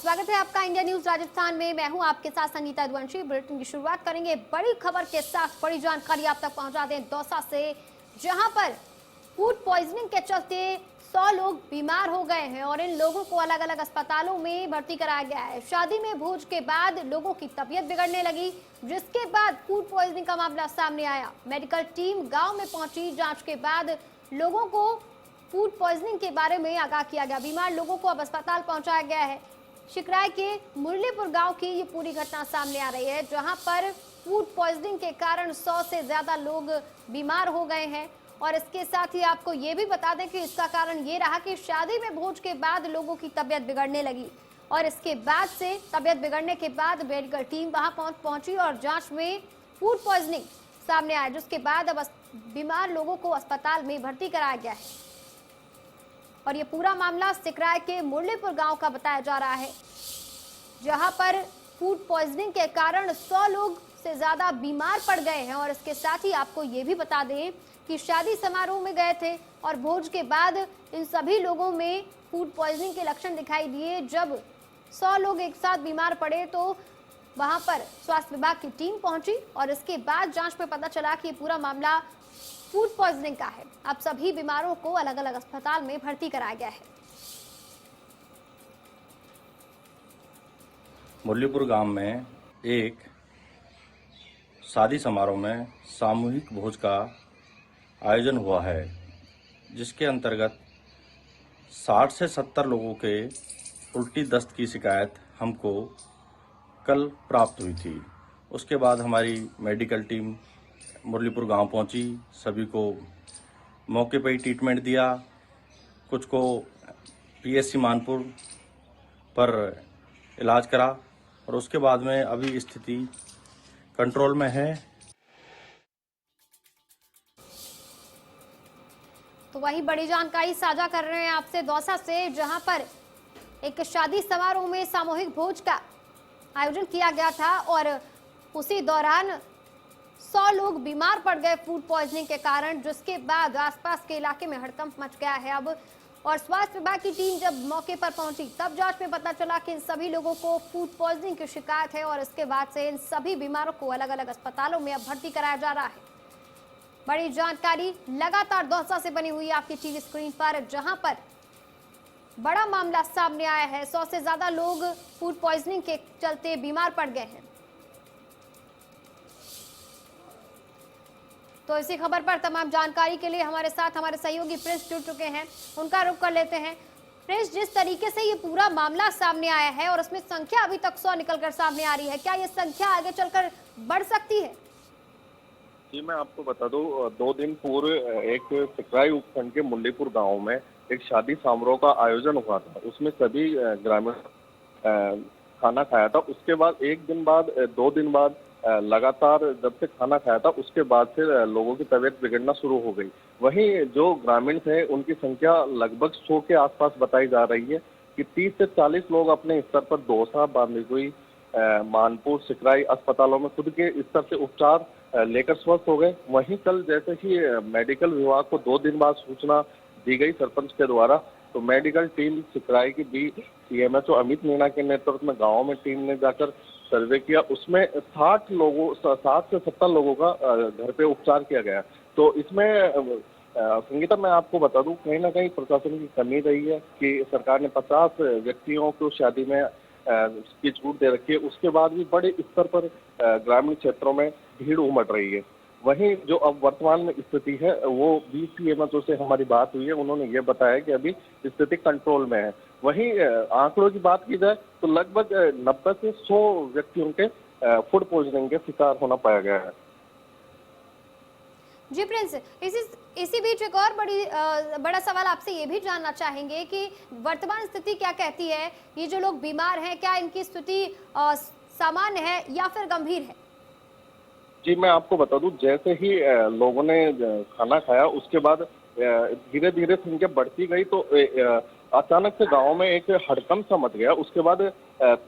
स्वागत है आपका इंडिया न्यूज राजस्थान में। मैं हूं आपके साथ संगीता द्वंशी। बुलेटिन की शुरुआत करेंगे बड़ी खबर के साथ। बड़ी जानकारी आप तक पहुंचा दें दौसा से, जहां पर फूड पॉइजनिंग के चलते 100 लोग बीमार हो गए हैं और इन लोगों को अलग अलग अस्पतालों में भर्ती कराया गया है। शादी में भोज के बाद लोगों की तबीयत बिगड़ने लगी, जिसके बाद फूड पॉइजनिंग का मामला सामने आया। मेडिकल टीम गांव में पहुंची। जांच के बाद लोगों को फूड पॉइजनिंग के बारे में आगाह किया गया। बीमार लोगों को अब अस्पताल पहुंचाया गया है। शिकराय के मुरलीपुर गांव की ये पूरी घटना सामने आ रही है, जहां पर फूड पॉइजनिंग के कारण 100 से ज्यादा लोग बीमार हो गए हैं। और इसके साथ ही आपको ये भी बता दें कि इसका कारण ये रहा कि शादी में भोज के बाद लोगों की तबीयत बिगड़ने लगी और इसके बाद से तबीयत बिगड़ने के बाद मेडिकल टीम वहां पहुंची और जांच में फूड पॉइजनिंग सामने आया, जिसके बाद अब बीमार लोगों को अस्पताल में भर्ती कराया गया है। और ये पूरा मामला सिकराय के मुरलीपुर गांव का बताया जा रहा है, जहां पर फूड पॉइजनिंग के कारण 100 लोग से ज्यादा बीमार पड़ गए हैं। और इसके साथ ही आपको ये भी बता दें कि शादी समारोह में गए थे और भोज के बाद इन सभी लोगों में फूड पॉइजनिंग के लक्षण दिखाई दिए। जब 100 लोग एक साथ बीमार पड़े तो वहां पर स्वास्थ्य विभाग की टीम पहुंची और इसके बाद जांच में पता चला कि पूरा मामला फूड पॉइजनिंग का है। अब सभी बीमारों को अलग अलग अस्पताल में भर्ती कराया गया है। मुरलीपुर गांव में एक शादी समारोह में सामूहिक भोज का आयोजन हुआ है, जिसके अंतर्गत 60 से 70 लोगों के उल्टी दस्त की शिकायत हमको कल प्राप्त हुई थी। उसके बाद हमारी मेडिकल टीम मुरलीपुर गांव पहुंची, सभी को मौके पर ही ट्रीटमेंट दिया, कुछ को पीएससी मानपुर पर इलाज करा और उसके बाद में अभी स्थिति कंट्रोल में है। तो वही बड़ी जानकारी साझा कर रहे हैं आपसे दौसा से, जहां पर एक शादी समारोह में सामूहिक भोज का आयोजन किया गया था और उसी दौरान 100 लोग बीमार पड़ गए फूड पॉइजनिंग के कारण, जिसके बाद आसपास के इलाके में हड़कंप मच गया है अब। और स्वास्थ्य विभाग की टीम जब मौके पर पहुंची तब जांच में पता चला कि इन सभी लोगों को फूड पॉइजनिंग की शिकायत है और इसके बाद से इन सभी बीमारों को अलग अलग अस्पतालों में अब भर्ती कराया जा रहा है। बड़ी जानकारी लगातार दौसा से बनी हुई है आपकी टीवी स्क्रीन पर, जहां पर बड़ा मामला सामने आया है। 100 से ज्यादा लोग फूड पॉइजनिंग के चलते बीमार पड़ गए हैं। तो इसी खबर पर तमाम जानकारी के लिए हमारे साथ हमारे सहयोगी प्रिंस जुड़ चुके हैं, उनका रुख कर लेते हैं। प्रिंस, जिस तरीके से ये पूरा मामला सामने आया है और उसमें संख्या अभी तक 100 निकलकर सामने आ रही है, क्या ये संख्या आगे चलकर बढ़ सकती है? जी, मैं आपको बता दूं, 2 दिन पूर्व एक सिकराई उपखंड के मुरलीपुर गांव में एक शादी समारोह का आयोजन हुआ था। उसमें सभी ग्रामीण खाना खाया था। उसके बाद एक दिन बाद 2 दिन बाद लगातार जब से खाना खाया था उसके बाद से लोगों की तबीयत बिगड़ना शुरू हो गई। वहीं जो ग्रामीण थे उनकी संख्या लगभग 100 के आसपास बताई जा रही है कि 30 से 40 लोग अपने स्तर पर दौसा, बांदीकुई, मानपुर, सिकराई अस्पतालों में खुद के स्तर से उपचार लेकर स्वस्थ हो गए। वहीं कल जैसे ही मेडिकल विभाग को 2 दिन बाद सूचना दी गई सरपंच के द्वारा, तो मेडिकल टीम सिकराई की CMHO अमित मीणा के नेतृत्व में गांव में टीम ने जाकर सर्वे किया। उसमें 60 से 70 लोगों का घर पे उपचार किया गया। तो इसमें संगीता, मैं आपको बता दूं, कहीं ना कहीं प्रशासन की कमी रही है कि सरकार ने 50 व्यक्तियों को शादी में की छूट दे रखी है। उसके बाद भी बड़े स्तर पर ग्रामीण क्षेत्रों में भीड़ उमड़ रही है। वहीं जो अब वर्तमान में स्थिति है वो CMHO से हमारी बात हुई है, उन्होंने ये बताया कि अभी स्थिति कंट्रोल में है। वहीं आंकड़ों की बात की जाए तो लगभग 90 से 100 व्यक्तियों के फूड पॉइजनिंग के शिकार होना पाया गया है। जी प्रिंस, इसी बीच एक और बड़ा सवाल आपसे ये भी जानना चाहेंगे कि वर्तमान स्थिति क्या कहती है? ये जो लोग बीमार हैं, क्या इनकी स्थिति सामान्य है या फिर गंभीर है? जी, मैं आपको बता दूं, जैसे ही लोगों ने खाना खाया उसके बाद धीरे धीरे संख्या बढ़ती गई, तो अचानक से गांव में एक हड़कंप सा मच गया। उसके बाद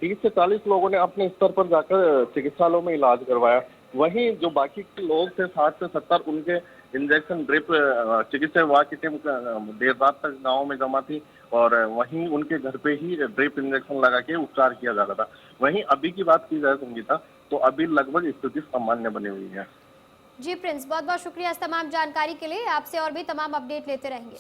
30 से 40 लोगों ने अपने स्तर पर जाकर चिकित्सालयों में इलाज करवाया। वहीं जो बाकी के लोग थे 60 से 70, उनके इंजेक्शन ड्रिप चिकित्सा विभाग की टीम देर रात तक गांव में जमा थी और वहीं उनके घर पे ही ड्रिप इंजेक्शन लगा के उपचार किया जा रहा था। वहीं अभी की बात की जाए संगीता, तो अभी लगभग स्थिति सामान्य बनी हुई है। जी प्रिंस, बहुत बहुत शुक्रिया इस तमाम जानकारी के लिए। आपसे और भी तमाम अपडेट लेते रहेंगे।